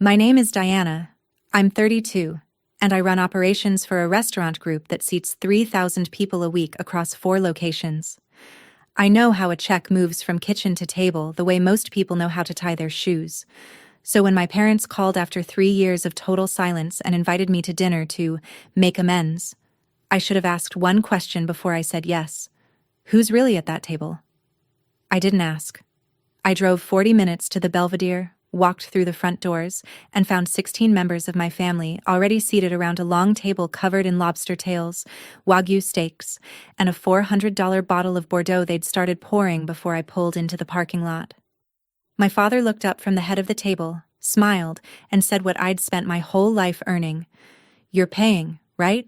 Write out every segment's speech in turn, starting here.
My name is Diana. I'm 32, and I run operations for a restaurant group that seats 3,000 people a week across 4 locations. I know how a check moves from kitchen to table the way most people know how to tie their shoes. So when my parents called after 3 years of total silence and invited me to dinner to make amends, I should have asked one question before I said yes. Who's really at that table? I didn't ask. I drove 40 minutes to the Belvedere, walked through the front doors, and found 16 members of my family already seated around a long table covered in lobster tails, Wagyu steaks, and a $400 bottle of Bordeaux they'd started pouring before I pulled into the parking lot. My father looked up from the head of the table, smiled, and said what I'd spent my whole life earning. "You're paying, right?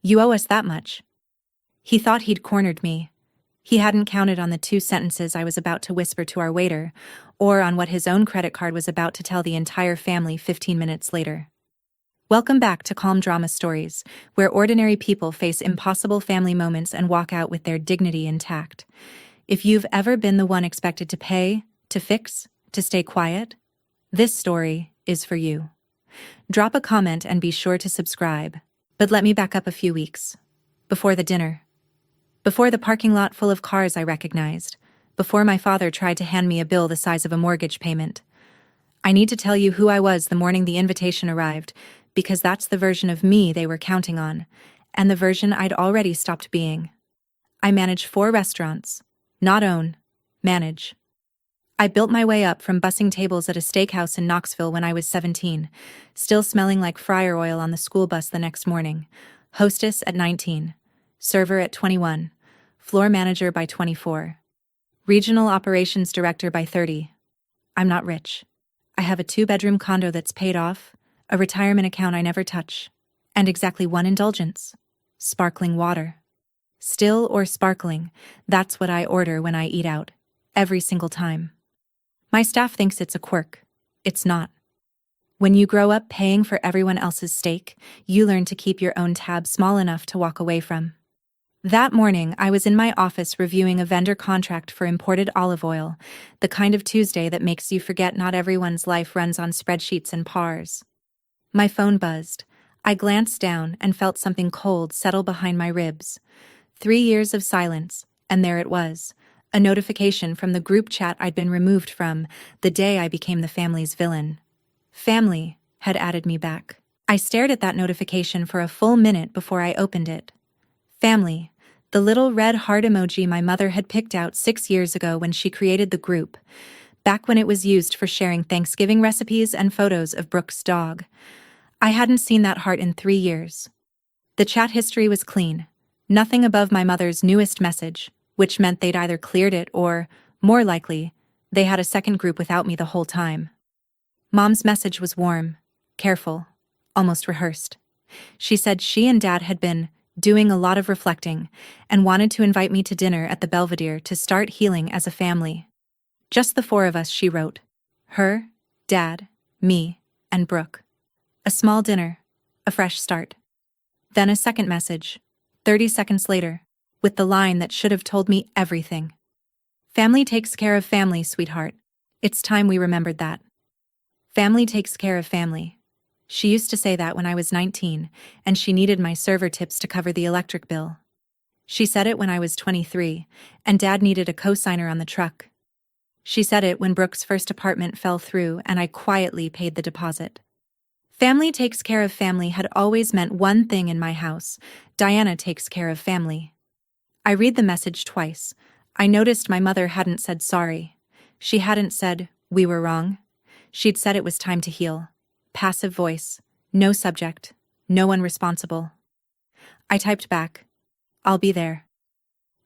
You owe us that much." He thought he'd cornered me. He hadn't counted on the 2 sentences I was about to whisper to our waiter, or on what his own credit card was about to tell the entire family 15 minutes later. Welcome back to Calm Drama Stories, where ordinary people face impossible family moments and walk out with their dignity intact. If you've ever been the one expected to pay, to fix, to stay quiet, this story is for you. Drop a comment and be sure to subscribe. But let me back up a few weeks. Before the dinner. Before the parking lot full of cars I recognized. Before my father tried to hand me a bill the size of a mortgage payment. I need to tell you who I was the morning the invitation arrived, because that's the version of me they were counting on, and the version I'd already stopped being. I manage 4 restaurants. Not own. Manage. I built my way up from bussing tables at a steakhouse in Knoxville when I was 17, still smelling like fryer oil on the school bus the next morning. Hostess at 19. Server at 21. Floor manager by 24. Regional operations director by 30. I'm not rich. I have a 2-bedroom condo that's paid off, a retirement account I never touch, and exactly 1 indulgence. Sparkling water. Still or sparkling, that's what I order when I eat out, every single time. My staff thinks it's a quirk. It's not. When you grow up paying for everyone else's steak, you learn to keep your own tab small enough to walk away from. That morning, I was in my office reviewing a vendor contract for imported olive oil, the kind of Tuesday that makes you forget not everyone's life runs on spreadsheets and pars. My phone buzzed. I glanced down and felt something cold settle behind my ribs. 3 years of silence, and there it was, a notification from the group chat I'd been removed from the day I became the family's villain. Family had added me back. I stared at that notification for a full minute before I opened it. Family, the little red heart emoji my mother had picked out 6 years ago when she created the group, back when it was used for sharing Thanksgiving recipes and photos of Brooke's dog. I hadn't seen that heart in 3 years. The chat history was clean, nothing above my mother's newest message, which meant they'd either cleared it or, more likely, they had a second group without me the whole time. Mom's message was warm, careful, almost rehearsed. She said she and Dad had been doing a lot of reflecting, and wanted to invite me to dinner at the Belvedere to start healing as a family. Just the 4 of us, she wrote. Her, Dad, me, and Brooke. A small dinner, a fresh start. Then a second message, 30 seconds later, with the line that should have told me everything. Family takes care of family, sweetheart. It's time we remembered that. Family takes care of family. She used to say that when I was 19, and she needed my server tips to cover the electric bill. She said it when I was 23, and Dad needed a cosigner on the truck. She said it when Brooke's first apartment fell through and I quietly paid the deposit. Family takes care of family had always meant one thing in my house: Diana takes care of family. I read the message twice. I noticed my mother hadn't said sorry. She hadn't said, "We were wrong." She'd said it was time to heal. Passive voice, no subject, no one responsible. I typed back, "I'll be there."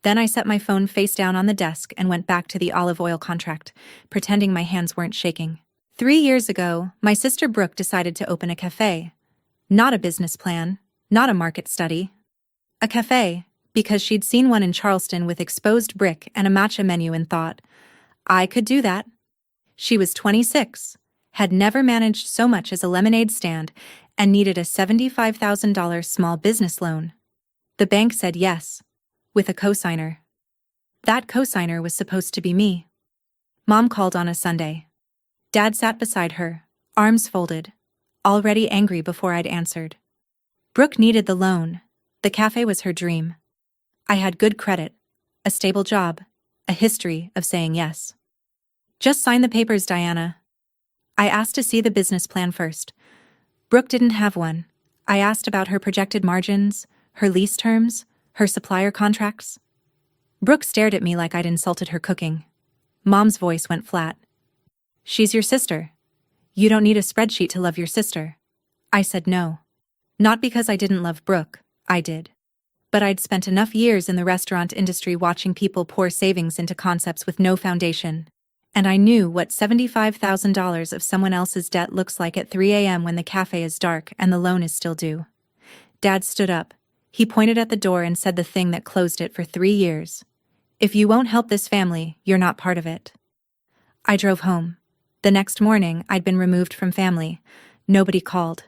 Then I set my phone face down on the desk and went back to the olive oil contract, pretending my hands weren't shaking. 3 years ago, my sister Brooke decided to open a cafe. Not a business plan, not a market study. A cafe, because she'd seen one in Charleston with exposed brick and a matcha menu and thought, I could do that. She was 26. Had never managed so much as a lemonade stand, and needed a $75,000 small business loan. The bank said yes, with a cosigner. That cosigner was supposed to be me. Mom called on a Sunday. Dad sat beside her, arms folded, already angry before I'd answered. Brooke needed the loan. The cafe was her dream. I had good credit, a stable job, a history of saying yes. Just sign the papers, Diana. I asked to see the business plan first. Brooke didn't have one. I asked about her projected margins, her lease terms, her supplier contracts. Brooke stared at me like I'd insulted her cooking. Mom's voice went flat. She's your sister. You don't need a spreadsheet to love your sister. I said no. Not because I didn't love Brooke, I did. But I'd spent enough years in the restaurant industry watching people pour savings into concepts with no foundation. And I knew what $75,000 of someone else's debt looks like at 3 a.m. when the cafe is dark and the loan is still due. Dad stood up. He pointed at the door and said the thing that closed it for 3 years. If you won't help this family, you're not part of it. I drove home. The next morning, I'd been removed from family. Nobody called.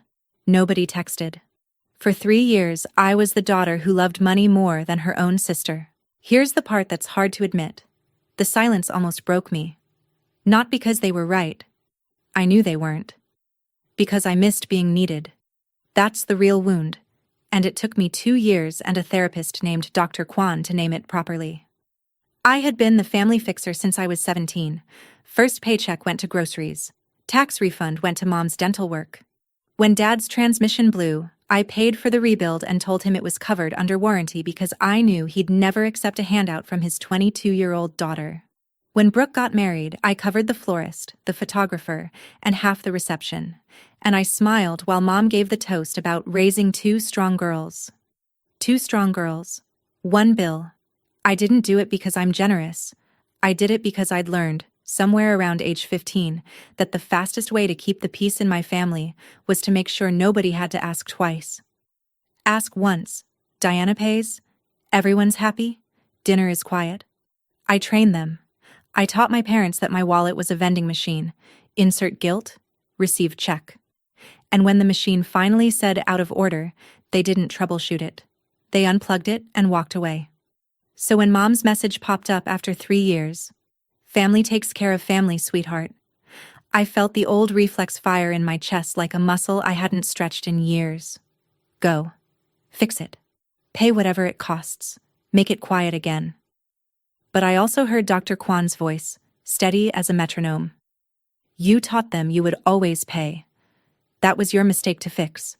Nobody texted. For 3 years, I was the daughter who loved money more than her own sister. Here's the part that's hard to admit. The silence almost broke me. Not because they were right. I knew they weren't. Because I missed being needed. That's the real wound. And it took me 2 years and a therapist named Dr. Kwan to name it properly. I had been the family fixer since I was 17. First paycheck went to groceries. Tax refund went to Mom's dental work. When Dad's transmission blew, I paid for the rebuild and told him it was covered under warranty because I knew he'd never accept a handout from his 22-year-old daughter. When Brooke got married, I covered the florist, the photographer, and half the reception. And I smiled while Mom gave the toast about raising 2 strong girls. 2 strong girls. 1 bill. I didn't do it because I'm generous. I did it because I'd learned, somewhere around age 15, that the fastest way to keep the peace in my family was to make sure nobody had to ask twice. Ask once. Diana pays. Everyone's happy. Dinner is quiet. I trained them. I taught my parents that my wallet was a vending machine. Insert guilt, receive check. And when the machine finally said out of order, they didn't troubleshoot it. They unplugged it and walked away. So when Mom's message popped up after 3 years, family takes care of family, sweetheart, I felt the old reflex fire in my chest like a muscle I hadn't stretched in years. Go. Fix it. Pay whatever it costs. Make it quiet again. But I also heard Dr. Kwan's voice, steady as a metronome. You taught them you would always pay. That was your mistake to fix.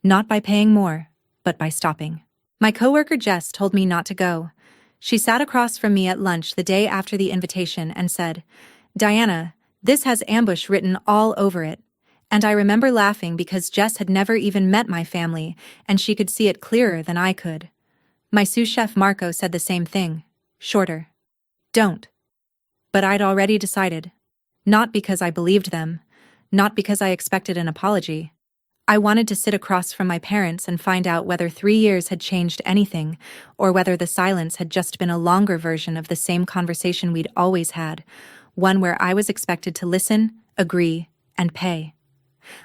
Not by paying more, but by stopping. My coworker Jess told me not to go. She sat across from me at lunch the day after the invitation and said, Diana, this has ambush written all over it. And I remember laughing because Jess had never even met my family, and she could see it clearer than I could. My sous chef Marco said the same thing, shorter. Don't. But I'd already decided. Not because I believed them. Not because I expected an apology. I wanted to sit across from my parents and find out whether 3 years had changed anything, or whether the silence had just been a longer version of the same conversation we'd always had, one where I was expected to listen, agree, and pay.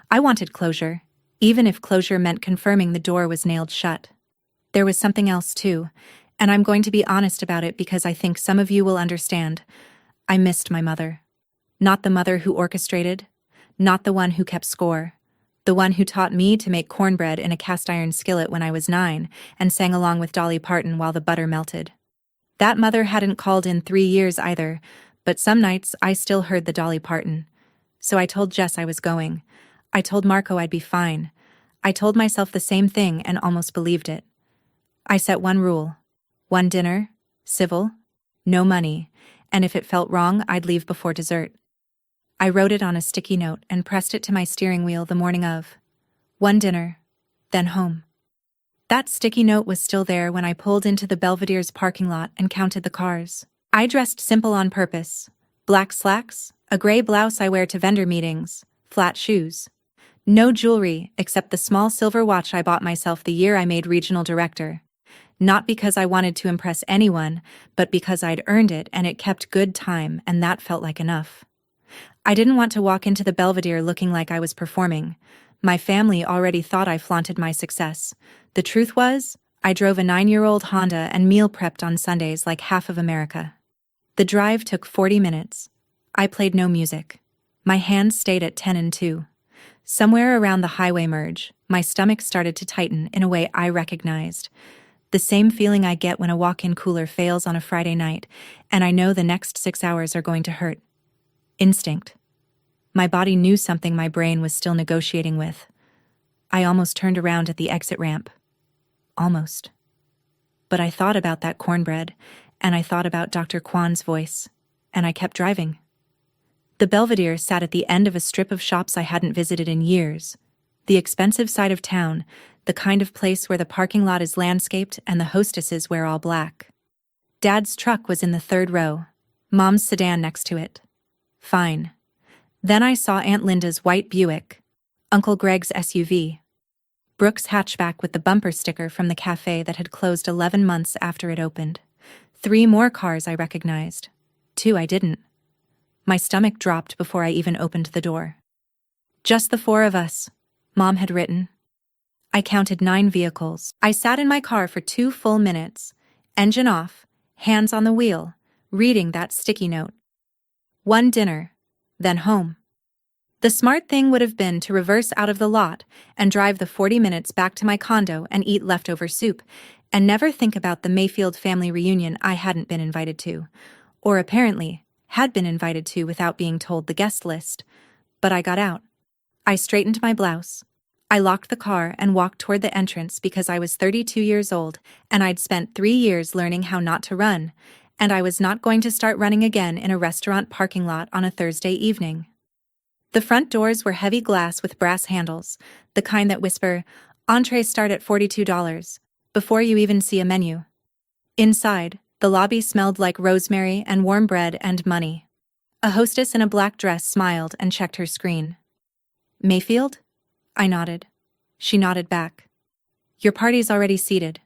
I wanted closure, even if closure meant confirming the door was nailed shut. There was something else too, and I'm going to be honest about it because I think some of you will understand. I missed my mother. Not the mother who orchestrated, not the one who kept score, the one who taught me to make cornbread in a cast-iron skillet when I was 9 and sang along with Dolly Parton while the butter melted. That mother hadn't called in 3 years either, but some nights I still heard the Dolly Parton. So I told Jess I was going. I told Marco I'd be fine. I told myself the same thing and almost believed it. I set one rule. 1 dinner, civil, no money, and if it felt wrong, I'd leave before dessert. I wrote it on a sticky note and pressed it to my steering wheel the morning of. 1 dinner, then home. That sticky note was still there when I pulled into the Belvedere's parking lot and counted the cars. I dressed simple on purpose. Black slacks, a gray blouse I wear to vendor meetings, flat shoes. No jewelry except the small silver watch I bought myself the year I made regional director. Not because I wanted to impress anyone, but because I'd earned it and it kept good time, and that felt like enough. I didn't want to walk into the Belvedere looking like I was performing. My family already thought I flaunted my success. The truth was, I drove a 9-year-old Honda and meal prepped on Sundays like half of America. The drive took 40 minutes. I played no music. My hands stayed at 10 and 2. Somewhere around the highway merge, my stomach started to tighten in a way I recognized. The same feeling I get when a walk-in cooler fails on a Friday night, and I know the next 6 hours are going to hurt. Instinct. My body knew something my brain was still negotiating with. I almost turned around at the exit ramp. Almost. But I thought about that cornbread, and I thought about Dr. Kwan's voice, and I kept driving. The Belvedere sat at the end of a strip of shops I hadn't visited in years. The expensive side of town, the kind of place where the parking lot is landscaped and the hostesses wear all black. Dad's truck was in the third row, Mom's sedan next to it. Fine. Then I saw Aunt Linda's white Buick, Uncle Greg's SUV, Brooke's hatchback with the bumper sticker from the cafe that had closed 11 months after it opened. 3 more cars I recognized. 2 I didn't. My stomach dropped before I even opened the door. Just the 4 of us, Mom had written. I counted 9 vehicles. I sat in my car for 2 full minutes, engine off, hands on the wheel, reading that sticky note. 1 dinner, then home. The smart thing would have been to reverse out of the lot and drive the 40 minutes back to my condo and eat leftover soup, and never think about the Mayfield family reunion I hadn't been invited to, or apparently had been invited to without being told the guest list. But I got out. I straightened my blouse. I locked the car and walked toward the entrance because I was 32 years old and I'd spent 3 years learning how not to run, and I was not going to start running again in a restaurant parking lot on a Thursday evening. The front doors were heavy glass with brass handles, the kind that whisper, "Entrees start at $42, before you even see a menu. Inside, the lobby smelled like rosemary and warm bread and money. A hostess in a black dress smiled and checked her screen. "Mayfield?" I nodded. She nodded back. "Your party's already seated."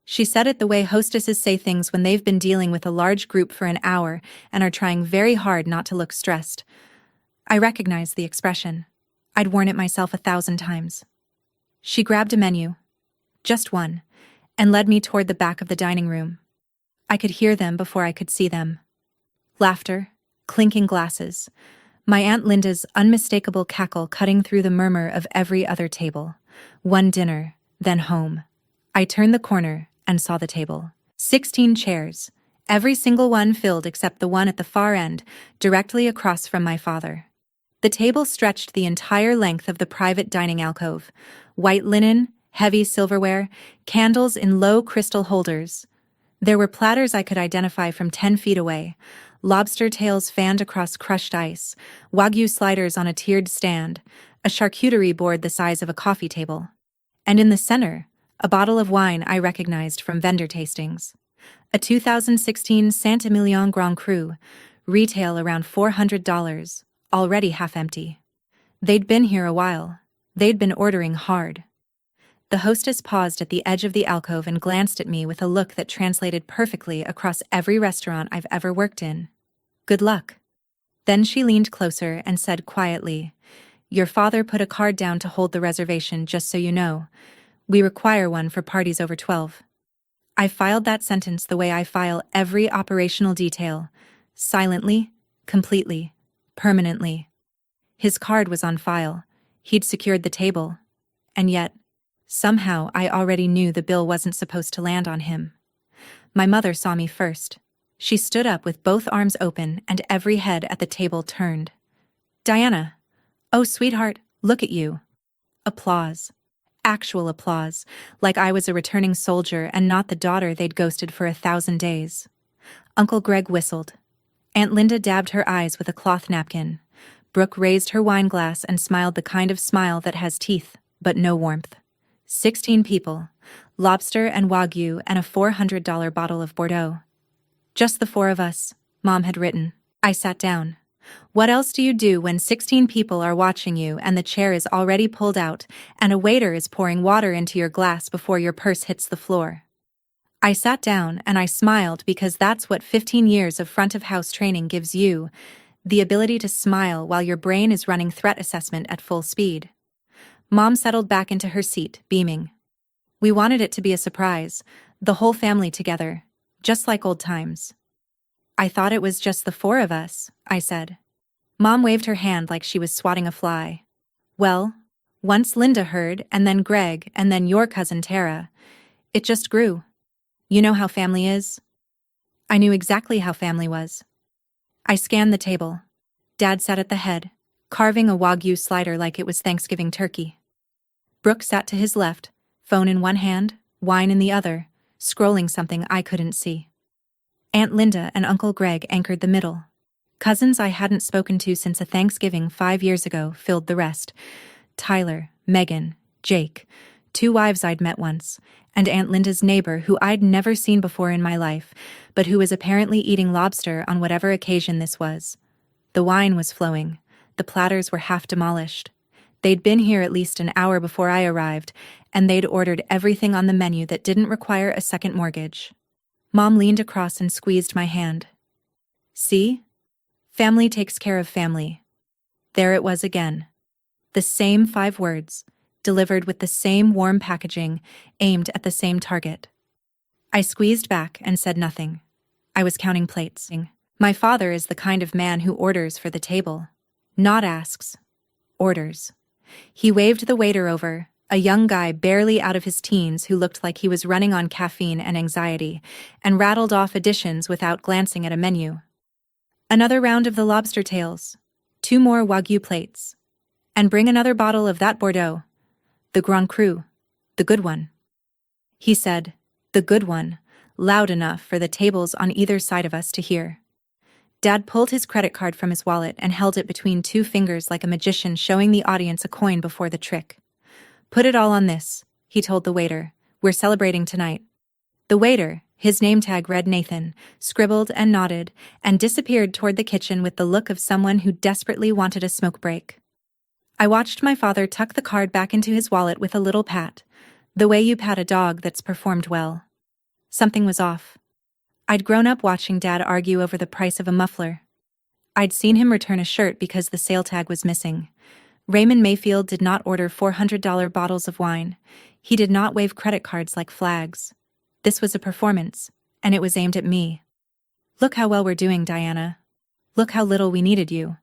She said it the way hostesses say things when they've been dealing with a large group for an hour and are trying very hard not to look stressed. I recognized the expression. I'd worn it myself 1,000 times. She grabbed a menu, just one, and led me toward the back of the dining room. I could hear them before I could see them. Laughter, clinking glasses, my Aunt Linda's unmistakable cackle cutting through the murmur of every other table. 1 dinner, then home. I turned the corner and saw the table. 16 chairs, every single one filled except the one at the far end, directly across from my father. The table stretched the entire length of the private dining alcove. White linen, heavy silverware, candles in low crystal holders. There were platters I could identify from 10 feet away, lobster tails fanned across crushed ice, wagyu sliders on a tiered stand, a charcuterie board the size of a coffee table. And in the center, a bottle of wine I recognized from vendor tastings. A 2016 Saint Emilion Grand Cru, retail around $400, already half empty. They'd been here a while. They'd been ordering hard. The hostess paused at the edge of the alcove and glanced at me with a look that translated perfectly across every restaurant I've ever worked in. "Good luck." Then she leaned closer and said quietly, "Your father put a card down to hold the reservation, just so you know. We require one for parties over 12. I filed that sentence the way I file every operational detail, silently, completely, permanently. His card was on file. He'd secured the table. And yet, somehow I already knew the bill wasn't supposed to land on him. My mother saw me first. She stood up with both arms open and every head at the table turned. "Diana, oh sweetheart, look at you." Applause. Actual applause, like I was a returning soldier and not the daughter they'd ghosted for 1,000 days. Uncle Greg whistled. Aunt Linda dabbed her eyes with a cloth napkin. Brooke raised her wine glass and smiled the kind of smile that has teeth, but no warmth. 16 people, lobster and wagyu and a $400 bottle of Bordeaux. Just the 4 of us, Mom had written. I sat down. What else do you do when 16 people are watching you and the chair is already pulled out and a waiter is pouring water into your glass before your purse hits the floor? I sat down and I smiled because that's what 15 years of front-of-house training gives you, the ability to smile while your brain is running threat assessment at full speed. Mom settled back into her seat, beaming. We wanted it to be a surprise, the whole family together, just like old times. I thought it was just the 4 of us, I said. Mom waved her hand like she was swatting a fly. Well, once Linda heard, and then Greg, and then your cousin Tara. It just grew. You know how family is? I knew exactly how family was. I scanned the table. Dad sat at the head, carving a Wagyu slider like it was Thanksgiving turkey. Brooke sat to his left, phone in one hand, wine in the other, scrolling something I couldn't see. Aunt Linda and Uncle Greg anchored the middle. Cousins I hadn't spoken to since a Thanksgiving 5 years ago filled the rest. Tyler, Megan, Jake, 2 wives I'd met once, and Aunt Linda's neighbor who I'd never seen before in my life, but who was apparently eating lobster on whatever occasion this was. The wine was flowing. The platters were half demolished. They'd been here at least an hour before I arrived, and they'd ordered everything on the menu that didn't require a second mortgage. Mom leaned across and squeezed my hand. See? Family takes care of family. There it was again. The same 5 words, delivered with the same warm packaging, aimed at the same target. I squeezed back and said nothing. I was counting plates. My father is the kind of man who orders for the table. Not asks. Orders. He waved the waiter over, a young guy barely out of his teens who looked like he was running on caffeine and anxiety, and rattled off additions without glancing at a menu. Another round of the lobster tails. 2 more Wagyu plates. And bring another bottle of that Bordeaux. The Grand Cru. The good one. He said, the good one, loud enough for the tables on either side of us to hear. Dad pulled his credit card from his wallet and held it between 2 fingers like a magician showing the audience a coin before the trick. Put it all on this, he told the waiter. We're celebrating tonight. The waiter, his name tag read Nathan, scribbled and nodded, and disappeared toward the kitchen with the look of someone who desperately wanted a smoke break. I watched my father tuck the card back into his wallet with a little pat, the way you pat a dog that's performed well. Something was off. I'd grown up watching Dad argue over the price of a muffler. I'd seen him return a shirt because the sale tag was missing. Raymond Mayfield did not order $400 bottles of wine. He did not wave credit cards like flags. This was a performance, and it was aimed at me. Look how well we're doing, Diana. Look how little we needed you.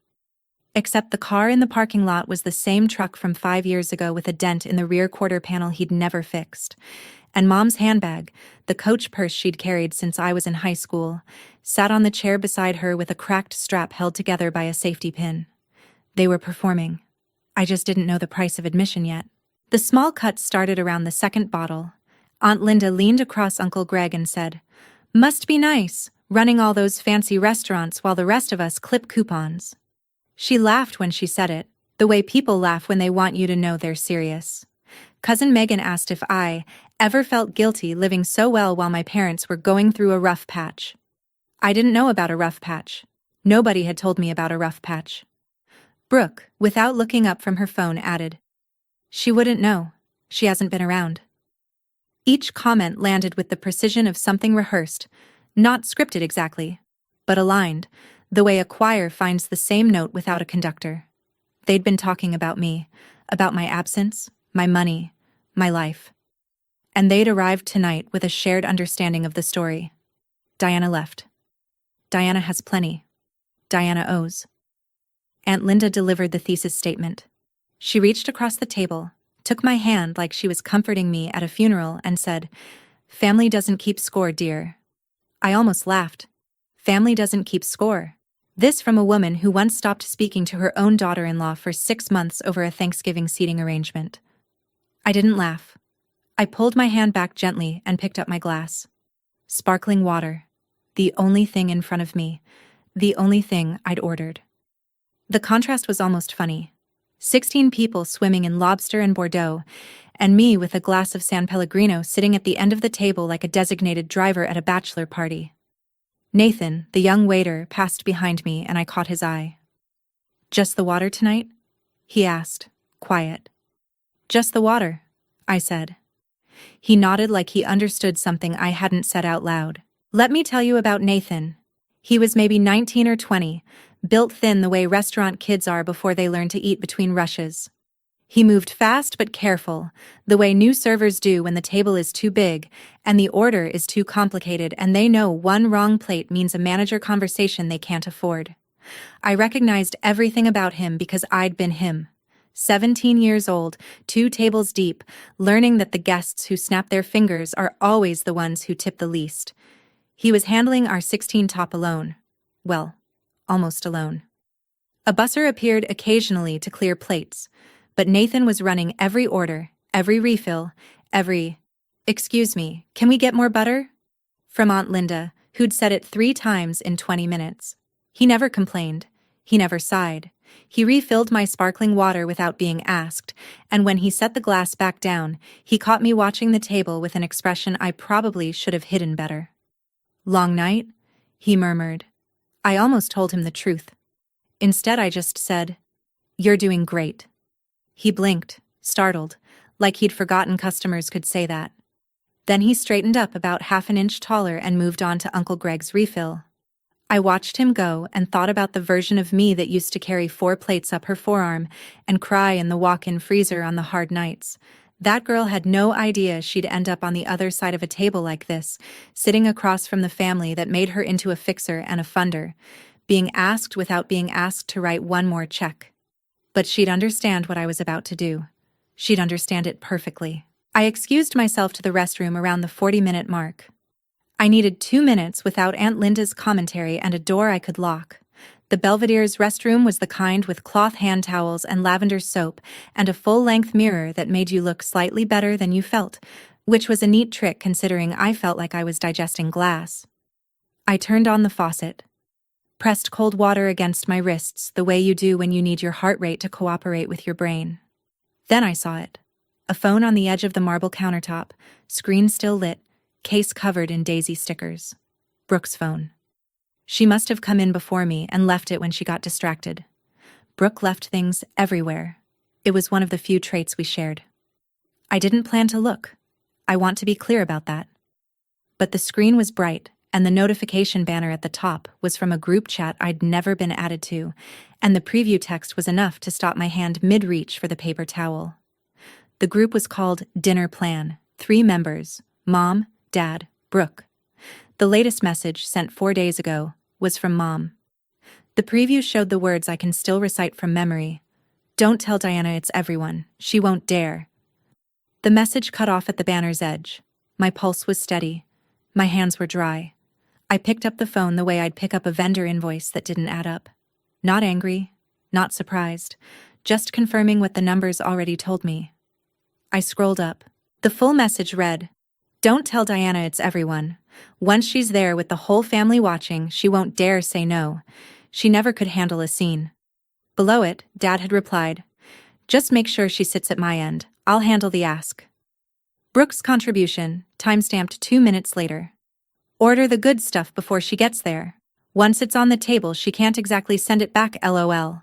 Except the car in the parking lot was the same truck from 5 years ago with a dent in the rear quarter panel he'd never fixed. And Mom's handbag, the Coach purse she'd carried since I was in high school, sat on the chair beside her with a cracked strap held together by a safety pin. They were performing. I just didn't know the price of admission yet. The small cut started around the second bottle. Aunt Linda leaned across Uncle Greg and said, "Must be nice, running all those fancy restaurants while the rest of us clip coupons." She laughed when she said it, the way people laugh when they want you to know they're serious. Cousin Megan asked if I ever felt guilty living so well while my parents were going through a rough patch. I didn't know about a rough patch. Nobody had told me about a rough patch. Brooke, without looking up from her phone, added, "She wouldn't know. She hasn't been around." Each comment landed with the precision of something rehearsed, not scripted exactly, but aligned, the way a choir finds the same note without a conductor. They'd been talking about me, about my absence, my money, my life. And they'd arrived tonight with a shared understanding of the story. Diana left. Diana has plenty. Diana owes. Aunt Linda delivered the thesis statement. She reached across the table, took my hand like she was comforting me at a funeral, and said, "Family doesn't keep score, dear." I almost laughed. Family doesn't keep score. This from a woman who once stopped speaking to her own daughter-in-law for 6 months over a Thanksgiving seating arrangement. I didn't laugh. I pulled my hand back gently and picked up my glass. Sparkling water. The only thing in front of me. The only thing I'd ordered. The contrast was almost funny. 16 people swimming in lobster and Bordeaux, and me with a glass of San Pellegrino sitting at the end of the table like a designated driver at a bachelor party. Nathan, the young waiter, passed behind me and I caught his eye. "Just the water tonight?" he asked, quiet. "Just the water," I said. He nodded like he understood something I hadn't said out loud. Let me tell you about Nathan. He was maybe 19 or 20, built thin the way restaurant kids are before they learn to eat between rushes. He moved fast but careful, the way new servers do when the table is too big and the order is too complicated and they know one wrong plate means a manager conversation they can't afford. I recognized everything about him because I'd been him. 17 years old, 2 tables deep, learning that the guests who snap their fingers are always the ones who tip the least. He was handling our 16 top alone. Well, almost alone. A busser appeared occasionally to clear plates, but Nathan was running every order, every refill, every, "Excuse me, can we get more butter?" from Aunt Linda, who'd said it 3 times in 20 minutes. He never complained. He never sighed. He refilled my sparkling water without being asked, and when he set the glass back down, he caught me watching the table with an expression I probably should have hidden better. "Long night?" he murmured. I almost told him the truth. Instead, I just said, "You're doing great." He blinked, startled, like he'd forgotten customers could say that. Then he straightened up about half an inch taller and moved on to Uncle Greg's refill. I watched him go and thought about the version of me that used to carry 4 plates up her forearm and cry in the walk-in freezer on the hard nights. That girl had no idea she'd end up on the other side of a table like this, sitting across from the family that made her into a fixer and a funder, being asked without being asked to write one more check. But she'd understand what I was about to do. She'd understand it perfectly. I excused myself to the restroom around the 40-minute mark. I needed 2 minutes without Aunt Linda's commentary and a door I could lock. The Belvedere's restroom was the kind with cloth hand towels and lavender soap and a full-length mirror that made you look slightly better than you felt, which was a neat trick considering I felt like I was digesting glass. I turned on the faucet, pressed cold water against my wrists the way you do when you need your heart rate to cooperate with your brain. Then I saw it. A phone on the edge of the marble countertop, screen still lit, case covered in daisy stickers. Brooke's phone. She must have come in before me and left it when she got distracted. Brooke left things everywhere. It was one of the few traits we shared. I didn't plan to look. I want to be clear about that. But the screen was bright, and the notification banner at the top was from a group chat I'd never been added to, and the preview text was enough to stop my hand mid-reach for the paper towel. The group was called Dinner Plan, 3 members, Mom, Dad, Brooke. The latest message, sent 4 days ago, was from Mom. The preview showed the words I can still recite from memory. "Don't tell Diana it's everyone. She won't dare." The message cut off at the banner's edge. My pulse was steady. My hands were dry. I picked up the phone the way I'd pick up a vendor invoice that didn't add up. Not angry, not surprised, just confirming what the numbers already told me. I scrolled up. The full message read, "Don't tell Diana it's everyone. Once she's there with the whole family watching, she won't dare say no. She never could handle a scene." Below it, Dad had replied, "Just make sure she sits at my end. I'll handle the ask." Brooke's contribution, timestamped 2 minutes later. "Order the good stuff before she gets there. Once it's on the table, she can't exactly send it back, LOL.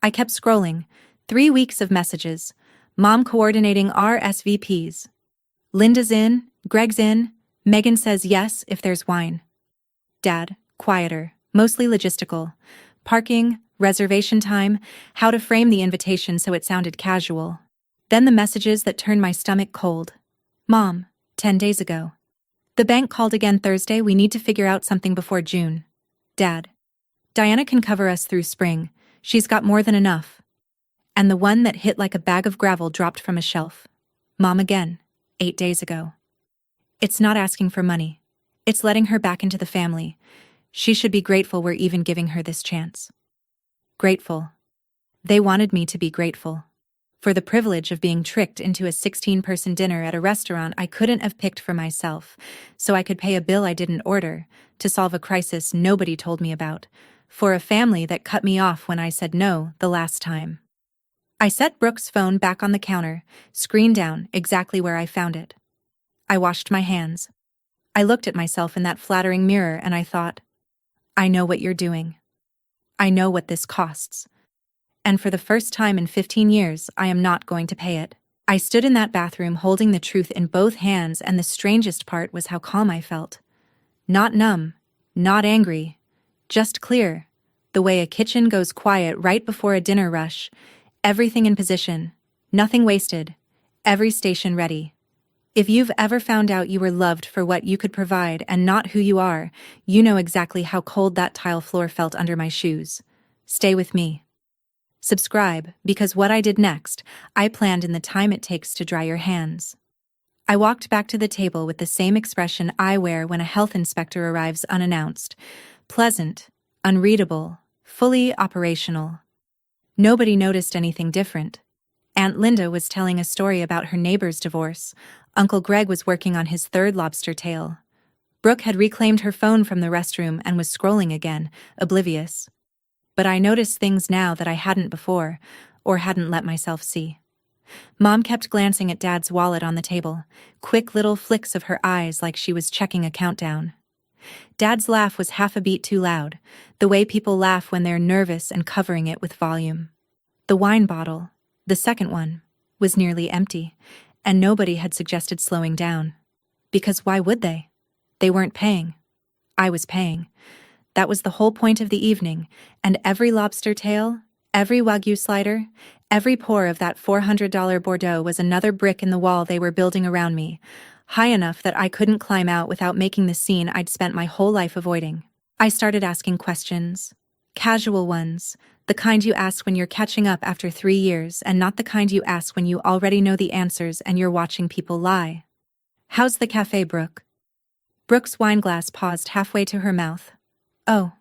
I kept scrolling. 3 weeks of messages. Mom coordinating RSVPs. Linda's in, Greg's in, Megan says yes if there's wine. Dad, quieter, mostly logistical. Parking, reservation time, how to frame the invitation so it sounded casual. Then the messages that turned my stomach cold. Mom, 10 days ago. The bank called again Thursday, we need to figure out something before June. Dad, Diana can cover us through spring. She's got more than enough. And the one that hit like a bag of gravel dropped from a shelf. Mom again, 8 days ago. It's not asking for money. It's letting her back into the family. She should be grateful we're even giving her this chance. Grateful. They wanted me to be grateful. For the privilege of being tricked into a 16-person dinner at a restaurant I couldn't have picked for myself, so I could pay a bill I didn't order, to solve a crisis nobody told me about, for a family that cut me off when I said no the last time. I set Brooke's phone back on the counter, screen down, exactly where I found it. I washed my hands. I looked at myself in that flattering mirror and I thought, I know what you're doing. I know what this costs. And for the first time in 15 years, I am not going to pay it. I stood in that bathroom holding the truth in both hands, and the strangest part was how calm I felt. Not numb, not angry, just clear, the way a kitchen goes quiet right before a dinner rush, everything in position, nothing wasted, every station ready. If you've ever found out you were loved for what you could provide and not who you are, you know exactly how cold that tile floor felt under my shoes. Stay with me. Subscribe, because what I did next, I planned in the time it takes to dry your hands. I walked back to the table with the same expression I wear when a health inspector arrives unannounced. Pleasant, unreadable, fully operational. Nobody noticed anything different. Aunt Linda was telling a story about her neighbor's divorce. Uncle Greg was working on his third lobster tail. Brooke had reclaimed her phone from the restroom and was scrolling again, oblivious. But I noticed things now that I hadn't before, or hadn't let myself see. Mom kept glancing at Dad's wallet on the table, quick little flicks of her eyes like she was checking a countdown. Dad's laugh was half a beat too loud, the way people laugh when they're nervous and covering it with volume. The wine bottle, the second one, was nearly empty, and nobody had suggested slowing down. Because why would they? They weren't paying. I was paying. That was the whole point of the evening, and every lobster tail, every Wagyu slider, every pour of that $400 Bordeaux was another brick in the wall they were building around me, high enough that I couldn't climb out without making the scene I'd spent my whole life avoiding. I started asking questions. Casual ones, the kind you ask when you're catching up after 3 years and not the kind you ask when you already know the answers and you're watching people lie. How's the cafe, Brooke? Brooke's wineglass paused halfway to her mouth. Oh,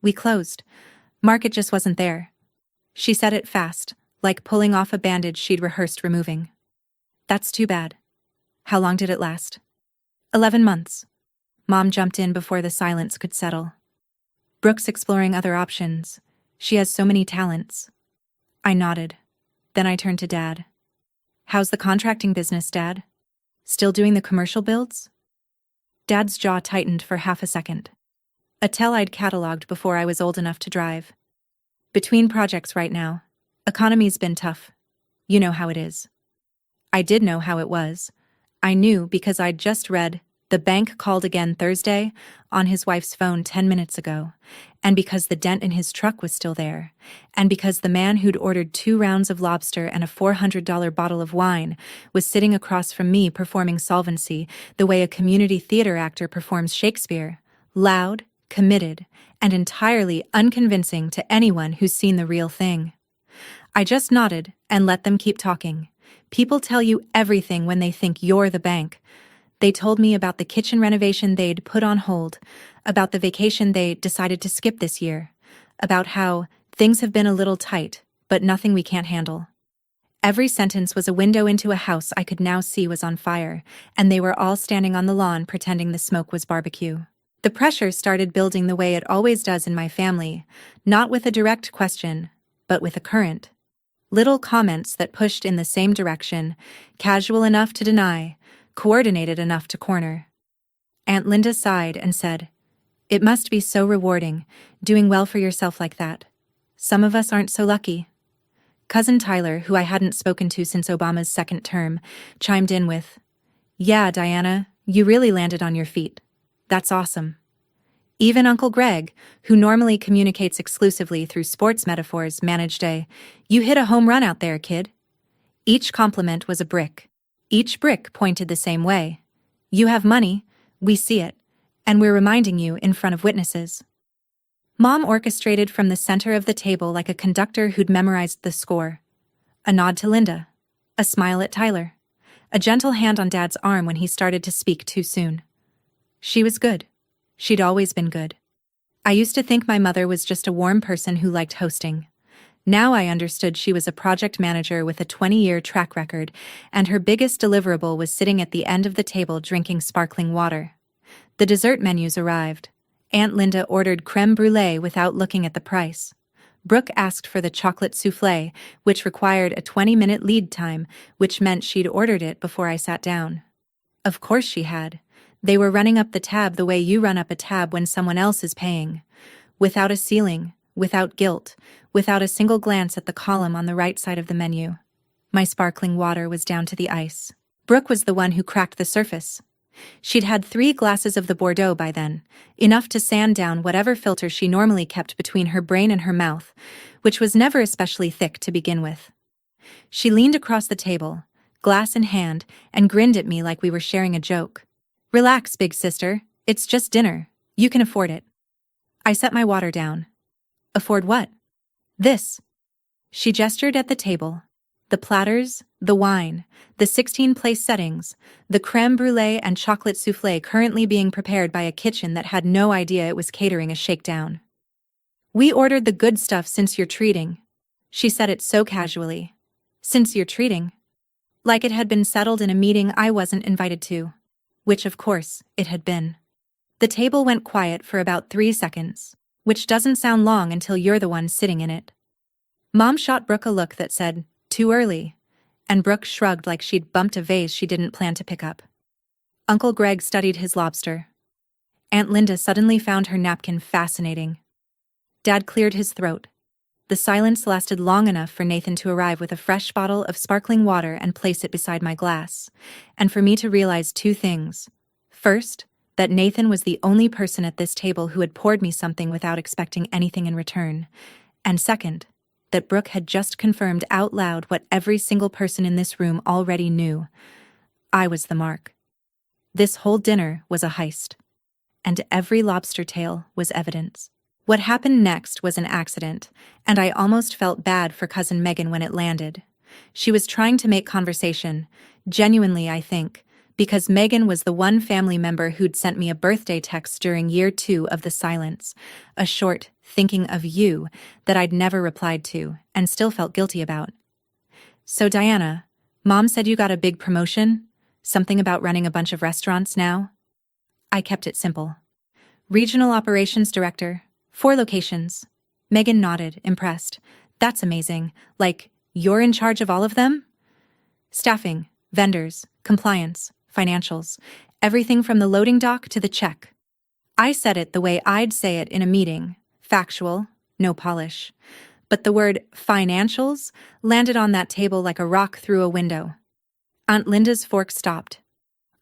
we closed. Market just wasn't there. She said it fast, like pulling off a bandage she'd rehearsed removing. That's too bad. How long did it last? 11 months. Mom jumped in before the silence could settle. Brooke's exploring other options. She has so many talents. I nodded. Then I turned to Dad. How's the contracting business, Dad? Still doing the commercial builds? Dad's jaw tightened for half a second. A tell I'd cataloged before I was old enough to drive. Between projects right now. Economy's been tough. You know how it is. I did know how it was. I knew because I'd just read, "The bank called again Thursday," on his wife's phone 10 minutes ago, and because the dent in his truck was still there, and because the man who'd ordered 2 rounds of lobster and a $400 bottle of wine was sitting across from me performing Solvency the way a community theater actor performs Shakespeare, loud, committed, and entirely unconvincing to anyone who's seen the real thing. I just nodded and let them keep talking. People tell you everything when they think you're the bank. They told me about the kitchen renovation they'd put on hold, about the vacation they decided to skip this year, about how things have been a little tight, but nothing we can't handle. Every sentence was a window into a house I could now see was on fire, and they were all standing on the lawn pretending the smoke was barbecue. The pressure started building the way it always does in my family, not with a direct question, but with a current. Little comments that pushed in the same direction, casual enough to deny, coordinated enough to corner. Aunt Linda sighed and said, "It must be so rewarding, doing well for yourself like that. Some of us aren't so lucky." Cousin Tyler, who I hadn't spoken to since Obama's second term, chimed in with, "Yeah, Diana, you really landed on your feet. That's awesome." Even Uncle Greg, who normally communicates exclusively through sports metaphors, managed a, "You hit a home run out there, kid." Each compliment was a brick. Each brick pointed the same way. You have money, we see it, and we're reminding you in front of witnesses. Mom orchestrated from the center of the table like a conductor who'd memorized the score. A nod to Linda. A smile at Tyler. A gentle hand on Dad's arm when he started to speak too soon. She was good. She'd always been good. I used to think my mother was just a warm person who liked hosting. Now I understood she was a project manager with a 20-year track record, and her biggest deliverable was sitting at the end of the table drinking sparkling water. The dessert menus arrived. Aunt Linda ordered crème brûlée without looking at the price. Brooke asked for the chocolate soufflé, which required a 20-minute lead time, which meant she'd ordered it before I sat down. Of course she had. They were running up the tab the way you run up a tab when someone else is paying. Without a ceiling, without guilt, without a single glance at the column on the right side of the menu. My sparkling water was down to the ice. Brooke was the one who cracked the surface. She'd had 3 glasses of the Bordeaux by then, enough to sand down whatever filter she normally kept between her brain and her mouth, which was never especially thick to begin with. She leaned across the table, glass in hand, and grinned at me like we were sharing a joke. "Relax, big sister. It's just dinner. You can afford it." I set my water down. Afford what? This. She gestured at the table. The platters, the wine, the 16-place settings, the crème brûlée and chocolate soufflé currently being prepared by a kitchen that had no idea it was catering a shakedown. "We ordered the good stuff since you're treating." She said it so casually. Since you're treating. Like it had been settled in a meeting I wasn't invited to. Which, of course, it had been. The table went quiet for about 3 seconds, which doesn't sound long until you're the one sitting in it. Mom shot Brooke a look that said, "Too early," and Brooke shrugged like she'd bumped a vase she didn't plan to pick up. Uncle Greg studied his lobster. Aunt Linda suddenly found her napkin fascinating. Dad cleared his throat. The silence lasted long enough for Nathan to arrive with a fresh bottle of sparkling water and place it beside my glass, and for me to realize 2 things. First, that Nathan was the only person at this table who had poured me something without expecting anything in return, and second, that Brooke had just confirmed out loud what every single person in this room already knew. I was the mark. This whole dinner was a heist, and every lobster tail was evidence. What happened next was an accident, and I almost felt bad for Cousin Megan when it landed. She was trying to make conversation, genuinely I think, because Megan was the one family member who'd sent me a birthday text during year 2 of the silence, a short, thinking of you, that I'd never replied to, and still felt guilty about. "So Diana, Mom said you got a big promotion? Something about running a bunch of restaurants now?" I kept it simple. "Regional Operations Director. 4 locations." Megan nodded, impressed. "That's amazing. Like, you're in charge of all of them?" "Staffing, vendors, compliance, financials, everything from the loading dock to the check." I said it the way I'd say it in a meeting, factual, no polish. But the word financials landed on that table like a rock through a window. Aunt Linda's fork stopped.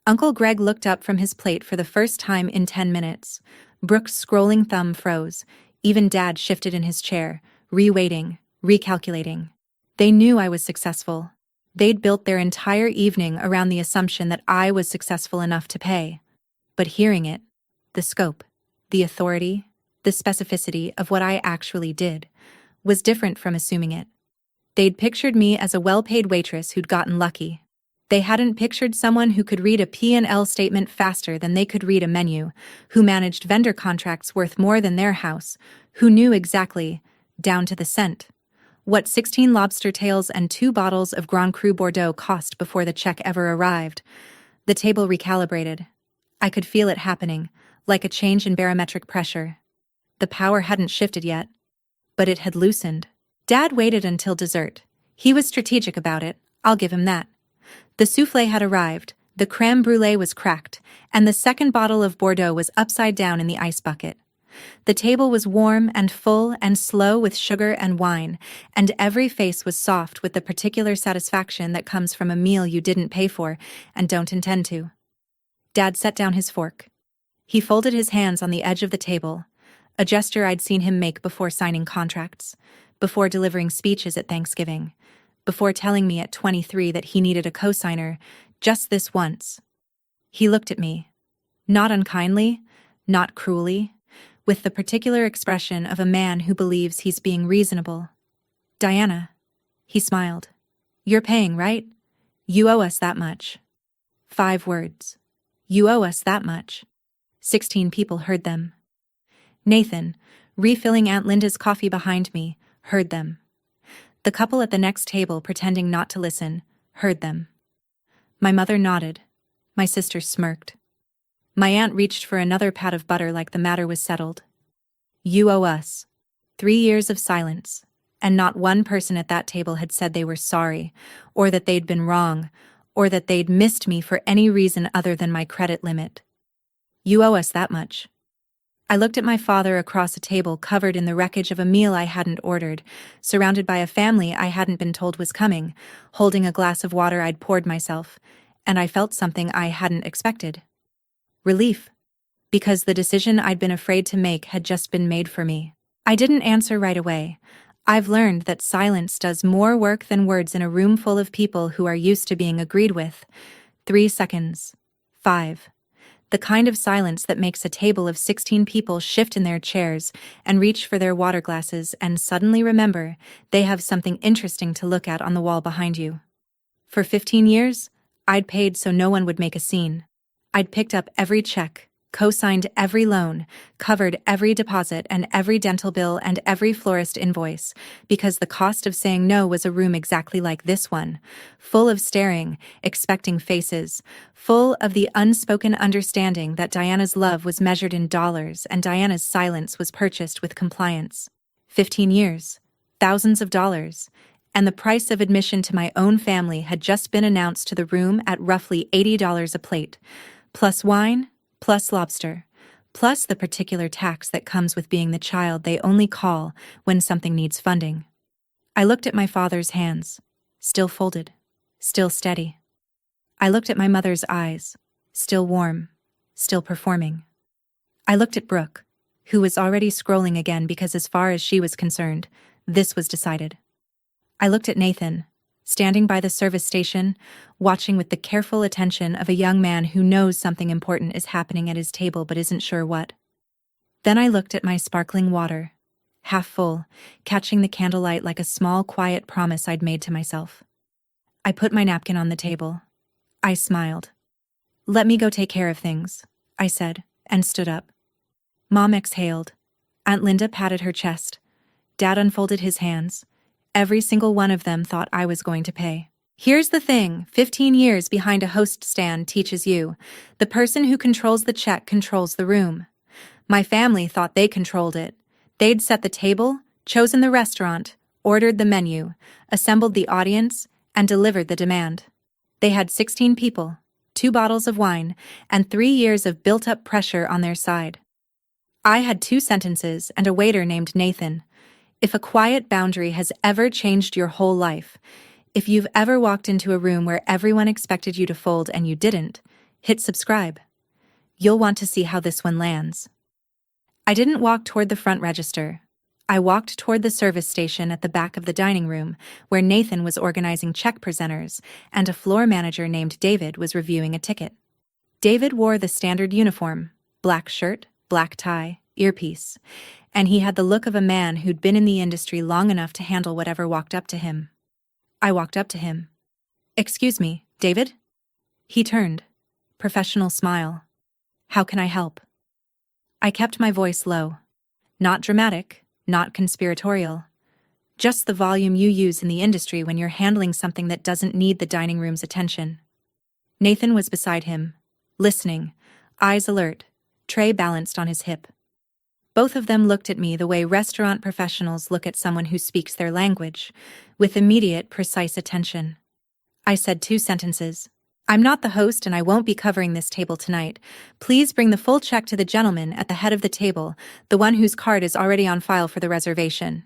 Uncle Greg looked up from his plate for the first time in 10 minutes. Brooke's scrolling thumb froze. Even Dad shifted in his chair, re-weighting, recalculating. They knew I was successful. They'd built their entire evening around the assumption that I was successful enough to pay. But hearing it, the scope, the authority, the specificity of what I actually did, was different from assuming it. They'd pictured me as a well-paid waitress who'd gotten lucky. They hadn't pictured someone who could read a P&L statement faster than they could read a menu, who managed vendor contracts worth more than their house, who knew exactly, down to the cent, what 16 lobster tails and 2 bottles of Grand Cru Bordeaux cost before the check ever arrived. The table recalibrated. I could feel it happening, like a change in barometric pressure. The power hadn't shifted yet, but it had loosened. Dad waited until dessert. He was strategic about it, I'll give him that. The soufflé had arrived, the crème brûlée was cracked, and the second bottle of Bordeaux was upside down in the ice bucket. The table was warm and full and slow with sugar and wine, and every face was soft with the particular satisfaction that comes from a meal you didn't pay for and don't intend to. Dad set down his fork. He folded his hands on the edge of the table, a gesture I'd seen him make before signing contracts, before delivering speeches at Thanksgiving, before telling me at 23 that he needed a co-signer just this once. He looked at me, not unkindly, not cruelly, with the particular expression of a man who believes he's being reasonable. "Diana," he smiled, "you're paying, right? You owe us that much." 5 words. You owe us that much. 16 people heard them. Nathan, refilling Aunt Linda's coffee behind me, heard them. The couple at the next table, pretending not to listen, heard them. My mother nodded. My sister smirked. My aunt reached for another pat of butter like the matter was settled. You owe us. 3 years of silence, and not one person at that table had said they were sorry, or that they'd been wrong, or that they'd missed me for any reason other than my credit limit. You owe us that much. I looked at my father across a table covered in the wreckage of a meal I hadn't ordered, surrounded by a family I hadn't been told was coming, holding a glass of water I'd poured myself, and I felt something I hadn't expected. Relief. Because the decision I'd been afraid to make had just been made for me. I didn't answer right away. I've learned that silence does more work than words in a room full of people who are used to being agreed with. 3 seconds. 5. The kind of silence that makes a table of 16 people shift in their chairs and reach for their water glasses and suddenly remember they have something interesting to look at on the wall behind you. For 15 years, I'd paid so no one would make a scene. I'd picked up every check, co-signed every loan, covered every deposit and every dental bill and every florist invoice, because the cost of saying no was a room exactly like this one, full of staring, expecting faces, full of the unspoken understanding that Diana's love was measured in dollars and Diana's silence was purchased with compliance. 15 years, thousands of dollars, and the price of admission to my own family had just been announced to the room at roughly $80 a plate, plus wine, plus lobster, plus the particular tax that comes with being the child they only call when something needs funding. I looked at my father's hands, still folded, still steady. I looked at my mother's eyes, still warm, still performing. I looked at Brooke, who was already scrolling again because as far as she was concerned, this was decided. I looked at Nathan, standing by the service station, watching with the careful attention of a young man who knows something important is happening at his table but isn't sure what. Then I looked at my sparkling water, half full, catching the candlelight like a small, quiet promise I'd made to myself. I put my napkin on the table. I smiled. "Let me go take care of things," I said, and stood up. Mom exhaled. Aunt Linda patted her chest. Dad unfolded his hands. Every single one of them thought I was going to pay. Here's the thing, 15 years behind a host stand teaches you. The person who controls the check controls the room. My family thought they controlled it. They'd set the table, chosen the restaurant, ordered the menu, assembled the audience, and delivered the demand. They had 16 people, 2 bottles of wine, and 3 years of built-up pressure on their side. I had 2 sentences and a waiter named Nathan. If a quiet boundary has ever changed your whole life, if you've ever walked into a room where everyone expected you to fold and you didn't, hit subscribe. You'll want to see how this one lands. I didn't walk toward the front register. I walked toward the service station at the back of the dining room, where Nathan was organizing check presenters and a floor manager named David was reviewing a ticket. David wore the standard uniform, black shirt, black tie, earpiece, and he had the look of a man who'd been in the industry long enough to handle whatever walked up to him. I walked up to him. "Excuse me, David?" He turned. Professional smile. "How can I help?" I kept my voice low. Not dramatic, not conspiratorial. Just the volume you use in the industry when you're handling something that doesn't need the dining room's attention. Nathan was beside him, listening, eyes alert, tray balanced on his hip. Both of them looked at me the way restaurant professionals look at someone who speaks their language, with immediate, precise attention. I said 2 sentences. "I'm not the host and I won't be covering this table tonight. Please bring the full check to the gentleman at the head of the table, the one whose card is already on file for the reservation."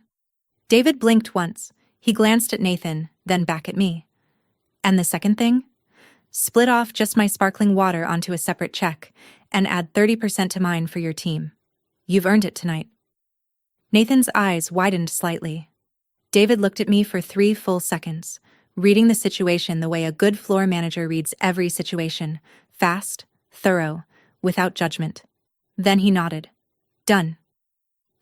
David blinked once. He glanced at Nathan, then back at me. "And the second thing? Split off just my sparkling water onto a separate check, and add 30% to mine for your team. You've earned it tonight." Nathan's eyes widened slightly. David looked at me for 3 full seconds, reading the situation the way a good floor manager reads every situation, fast, thorough, without judgment. Then he nodded. "Done."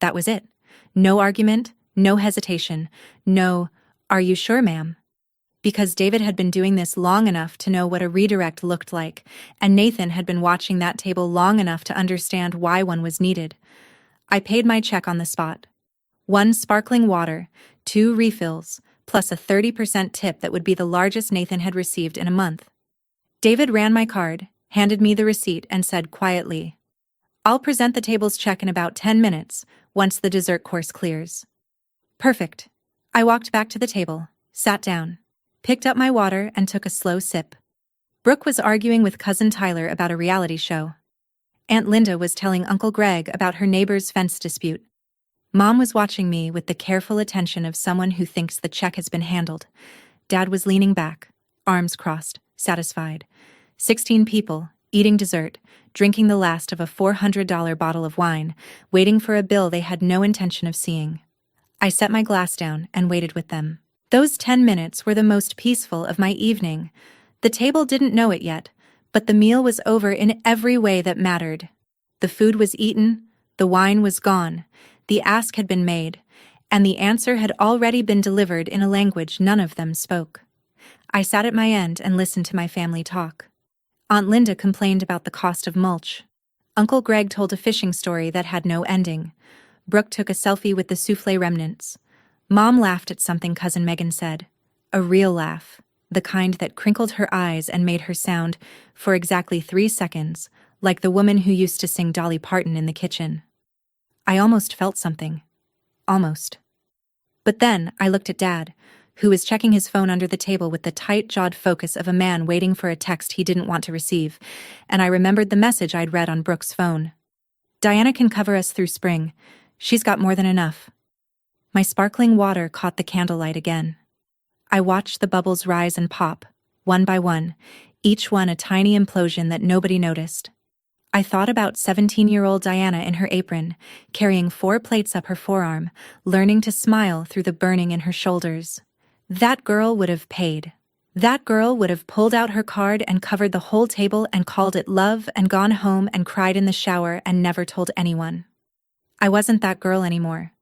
That was it. No argument, no hesitation, no, "Are you sure, ma'am?" Because David had been doing this long enough to know what a redirect looked like, and Nathan had been watching that table long enough to understand why one was needed. I paid my check on the spot. 1 sparkling water, 2 refills, plus a 30% tip that would be the largest Nathan had received in a month. David ran my card, handed me the receipt, and said quietly, "I'll present the table's check in about 10 minutes, once the dessert course clears." Perfect. I walked back to the table, sat down, picked up my water, and took a slow sip. Brooke was arguing with Cousin Tyler about a reality show. Aunt Linda was telling Uncle Greg about her neighbor's fence dispute. Mom was watching me with the careful attention of someone who thinks the check has been handled. Dad was leaning back, arms crossed, satisfied. 16 people, eating dessert, drinking the last of a $400 bottle of wine, waiting for a bill they had no intention of seeing. I set my glass down and waited with them. Those 10 minutes were the most peaceful of my evening. The table didn't know it yet, But the meal was over in every way that mattered. The food was eaten, the wine was gone, the ask had been made, and the answer had already been delivered in a language none of them spoke. I sat at my end and listened to my family talk. Aunt Linda complained about the cost of mulch. Uncle Greg told a fishing story that had no ending. Brooke took a selfie with the soufflé remnants. Mom laughed at something Cousin Megan said. A real laugh, the kind that crinkled her eyes and made her sound, for exactly 3 seconds, like the woman who used to sing Dolly Parton in the kitchen. I almost felt something. Almost. But then I looked at Dad, who was checking his phone under the table with the tight-jawed focus of a man waiting for a text he didn't want to receive, and I remembered the message I'd read on Brooke's phone. Diana can cover us through spring. She's got more than enough. My sparkling water caught the candlelight again. I watched the bubbles rise and pop, one by one, each one a tiny implosion that nobody noticed. I thought about 17-year-old Diana in her apron, carrying 4 plates up her forearm, learning to smile through the burning in her shoulders. That girl would have paid. That girl would have pulled out her card and covered the whole table and called it love and gone home and cried in the shower and never told anyone. I wasn't that girl anymore.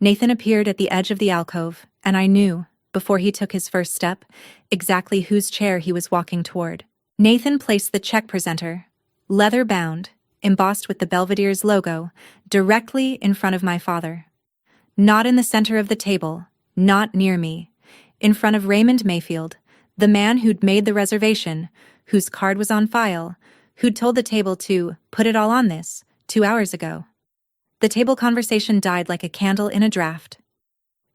Nathan appeared at the edge of the alcove, and I knew, before he took his first step, exactly whose chair he was walking toward. Nathan placed the check presenter, leather-bound, embossed with the Belvedere's logo, directly in front of my father. Not in the center of the table, not near me. In front of Raymond Mayfield, the man who'd made the reservation, whose card was on file, who'd told the table to put it all on this 2 hours ago. The table conversation died like a candle in a draft.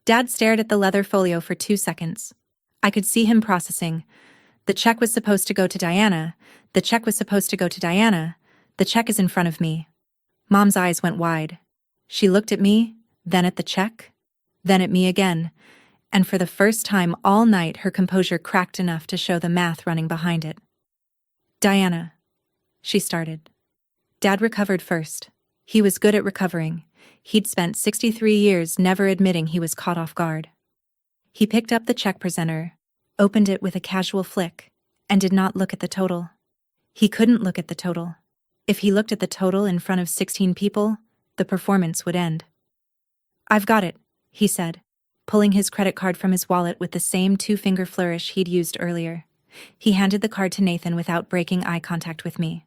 Dad stared at the leather folio for 2 seconds. I could see him processing. The check was supposed to go to Diana. The check was supposed to go to Diana. The check is in front of me. Mom's eyes went wide. She looked at me, then at the check, then at me again, and for the first time all night her composure cracked enough to show the math running behind it. Diana, she started. Dad recovered first. He was good at recovering. He'd spent 63 years never admitting he was caught off guard. He picked up the check presenter, opened it with a casual flick, and did not look at the total. He couldn't look at the total. If he looked at the total in front of 16 people, the performance would end. I've got it, he said, pulling his credit card from his wallet with the same 2-finger flourish he'd used earlier. He handed the card to Nathan without breaking eye contact with me.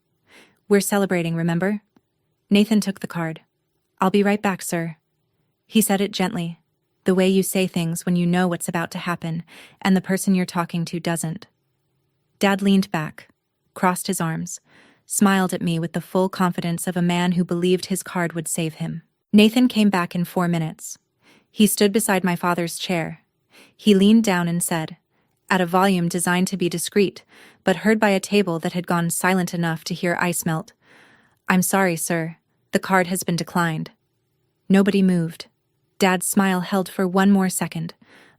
We're celebrating, remember? Nathan took the card. I'll be right back, sir. He said it gently, the way you say things when you know what's about to happen and the person you're talking to doesn't. Dad leaned back, crossed his arms, smiled at me with the full confidence of a man who believed his card would save him. Nathan came back in 4 minutes. He stood beside my father's chair. He leaned down and said, at a volume designed to be discreet, but heard by a table that had gone silent enough to hear ice melt, I'm sorry, sir. The card has been declined. Nobody moved. Dad's smile held for 1 more second,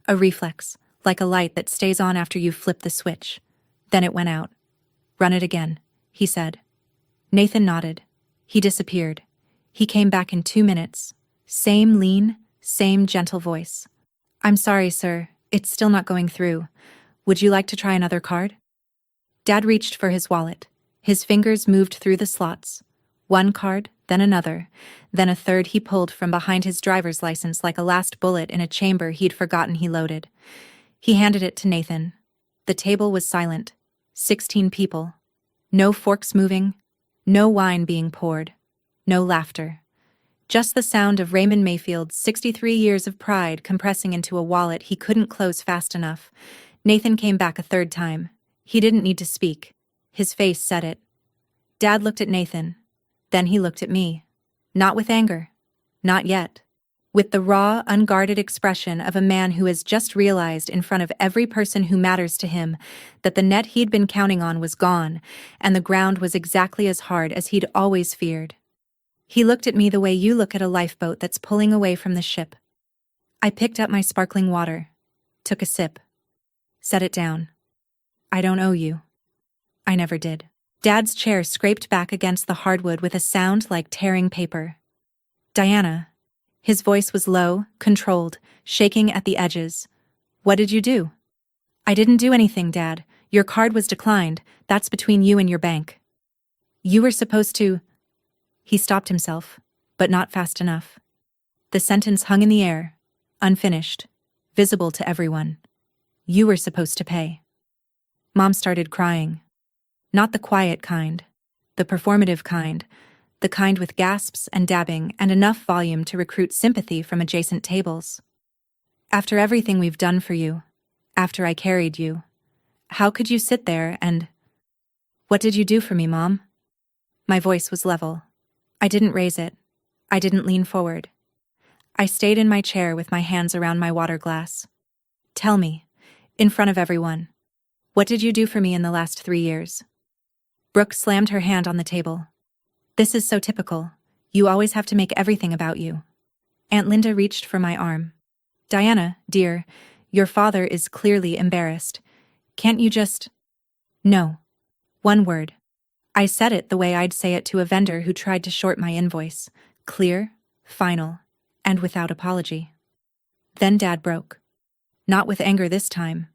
a reflex, like a light that stays on after you flip the switch. Then it went out. Run it again, he said. Nathan nodded. He disappeared. He came back in 2 minutes. Same lean, same gentle voice. I'm sorry, sir. It's still not going through. Would you like to try another card? Dad reached for his wallet. His fingers moved through the slots. 1 card, then another, then a third he pulled from behind his driver's license like a last bullet in a chamber he'd forgotten he loaded. He handed it to Nathan. The table was silent. 16 people. No forks moving. No wine being poured. No laughter. Just the sound of Raymond Mayfield's 63 years of pride compressing into a wallet he couldn't close fast enough. Nathan came back a 3rd time. He didn't need to speak. His face said it. Dad looked at Nathan. Then he looked at me. Not with anger. Not yet. With the raw, unguarded expression of a man who has just realized in front of every person who matters to him that the net he'd been counting on was gone, and the ground was exactly as hard as he'd always feared. He looked at me the way you look at a lifeboat that's pulling away from the ship. I picked up my sparkling water, took a sip, set it down. I don't owe you. I never did. Dad's chair scraped back against the hardwood with a sound like tearing paper. Diana. His voice was low, controlled, shaking at the edges. What did you do? I didn't do anything, Dad. Your card was declined, that's between you and your bank. You were supposed to. He stopped himself, but not fast enough. The sentence hung in the air, unfinished, visible to everyone. You were supposed to pay. Mom started crying. Not the quiet kind, the performative kind, the kind with gasps and dabbing and enough volume to recruit sympathy from adjacent tables. After everything we've done for you, after I carried you, how could you sit there and... What did you do for me, Mom? My voice was level. I didn't raise it. I didn't lean forward. I stayed in my chair with my hands around my water glass. Tell me, in front of everyone, what did you do for me in the last 3 years? Brooke slammed her hand on the table. This is so typical. You always have to make everything about you. Aunt Linda reached for my arm. Diana, dear, your father is clearly embarrassed. Can't you just... No. One word. I said it the way I'd say it to a vendor who tried to short my invoice. Clear, final, and without apology. Then Dad broke. Not with anger this time,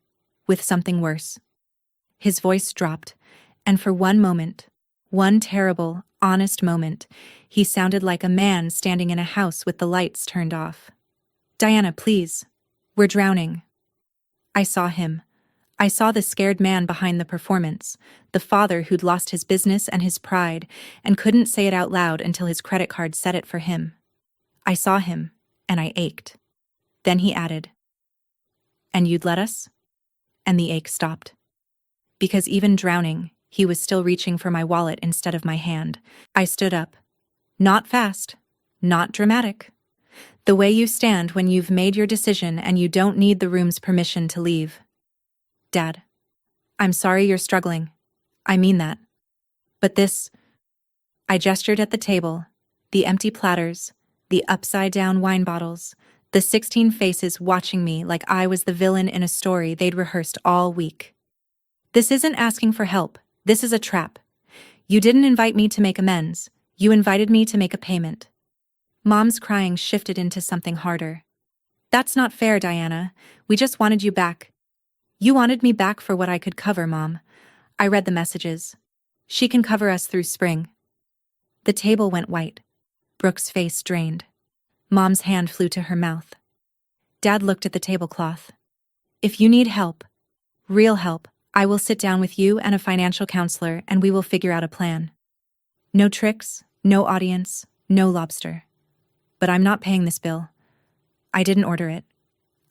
with something worse. His voice dropped, and for one moment, one terrible, honest moment, he sounded like a man standing in a house with the lights turned off. Diana, please. We're drowning. I saw him. I saw the scared man behind the performance, the father who'd lost his business and his pride and couldn't say it out loud until his credit card said it for him. I saw him, and I ached. Then he added, "And you'd let us?" And the ache stopped. Because even drowning, he was still reaching for my wallet instead of my hand. I stood up. Not fast, not dramatic. The way you stand when you've made your decision and you don't need the room's permission to leave. Dad, I'm sorry you're struggling. I mean that. But this... I gestured at the table, the empty platters, the upside-down wine bottles, the 16 faces watching me like I was the villain in a story they'd rehearsed all week. This isn't asking for help. This is a trap. You didn't invite me to make amends. You invited me to make a payment. Mom's crying shifted into something harder. That's not fair, Diana. We just wanted you back. You wanted me back for what I could cover, Mom. I read the messages. She can cover us through spring. The table went white. Brooke's face drained. Mom's hand flew to her mouth. Dad looked at the tablecloth. If you need help, real help, I will sit down with you and a financial counselor and we will figure out a plan. No tricks, no audience, no lobster. But I'm not paying this bill. I didn't order it.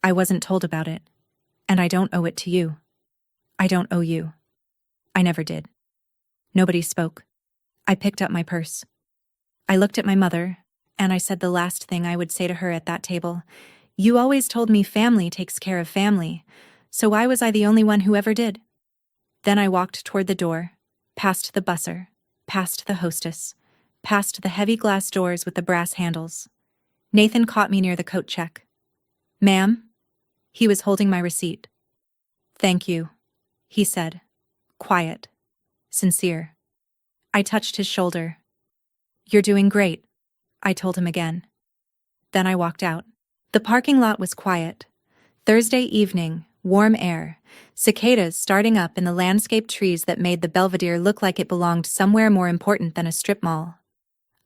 I wasn't told about it. And I don't owe it to you. I don't owe you. I never did. Nobody spoke. I picked up my purse. I looked at my mother, and I said the last thing I would say to her at that table. You always told me family takes care of family, so why was I the only one who ever did? Then I walked toward the door, past the busser, past the hostess, past the heavy glass doors with the brass handles. Nathan caught me near the coat check. Ma'am? He was holding my receipt. Thank you, he said. Quiet. Sincere. I touched his shoulder. You're doing great, I told him again. Then I walked out. The parking lot was quiet. Thursday evening, warm air, cicadas starting up in the landscape trees that made the Belvedere look like it belonged somewhere more important than a strip mall.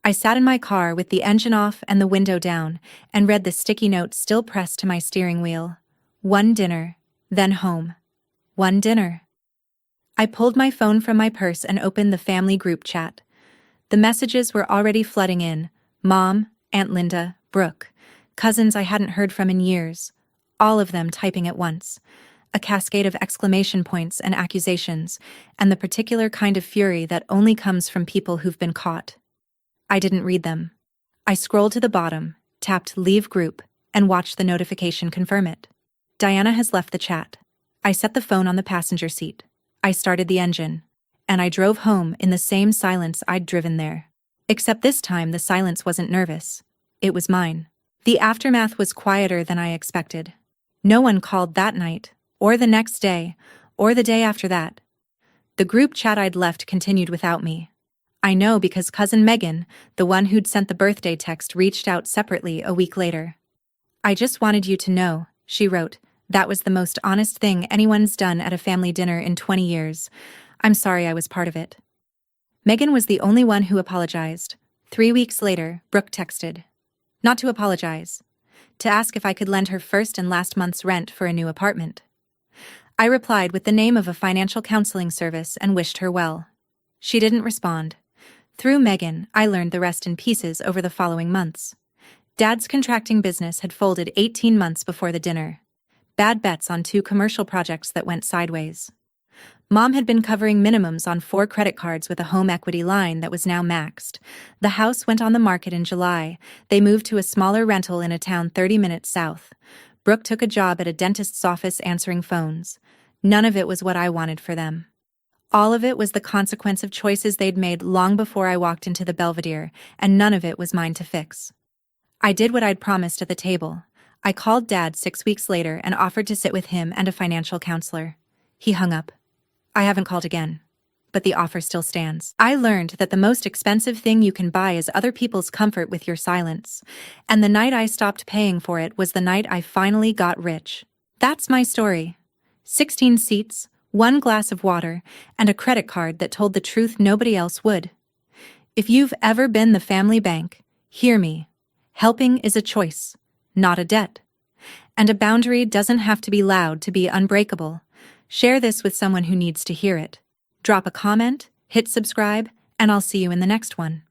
I sat in my car with the engine off and the window down and read the sticky note still pressed to my steering wheel. One dinner, then home. One dinner. I pulled my phone from my purse and opened the family group chat. The messages were already flooding in. Mom, Aunt Linda, Brooke, cousins I hadn't heard from in years, all of them typing at once. A cascade of exclamation points and accusations, and the particular kind of fury that only comes from people who've been caught. I didn't read them. I scrolled to the bottom, tapped Leave Group, and watched the notification confirm it. Diana has left the chat. I set the phone on the passenger seat. I started the engine, and I drove home in the same silence I'd driven there. Except this time the silence wasn't nervous. It was mine. The aftermath was quieter than I expected. No one called that night, or the next day, or the day after that. The group chat I'd left continued without me. I know because cousin Megan, the one who'd sent the birthday text, reached out separately a week later. I just wanted you to know, she wrote, That was the most honest thing anyone's done at a family dinner in 20 years. I'm sorry I was part of it. Megan was the only one who apologized. 3 weeks later, Brooke texted. Not to apologize. To ask if I could lend her first and last month's rent for a new apartment. I replied with the name of a financial counseling service and wished her well. She didn't respond. Through Megan, I learned the rest in pieces over the following months. Dad's contracting business had folded 18 months before the dinner. Bad bets on 2 commercial projects that went sideways. Mom had been covering minimums on 4 credit cards with a home equity line that was now maxed. The house went on the market in July. They moved to a smaller rental in a town 30 minutes south. Brooke took a job at a dentist's office answering phones. None of it was what I wanted for them. All of it was the consequence of choices they'd made long before I walked into the Belvedere, and none of it was mine to fix. I did what I'd promised at the table. I called Dad 6 weeks later and offered to sit with him and a financial counselor. He hung up. I haven't called again. But the offer still stands. I learned that the most expensive thing you can buy is other people's comfort with your silence. And the night I stopped paying for it was the night I finally got rich. That's my story. 16 seats, 1 glass of water, and a credit card that told the truth nobody else would. If you've ever been the family bank, hear me. Helping is a choice, not a debt. And a boundary doesn't have to be loud to be unbreakable. Share this with someone who needs to hear it. Drop a comment, hit subscribe, and I'll see you in the next one.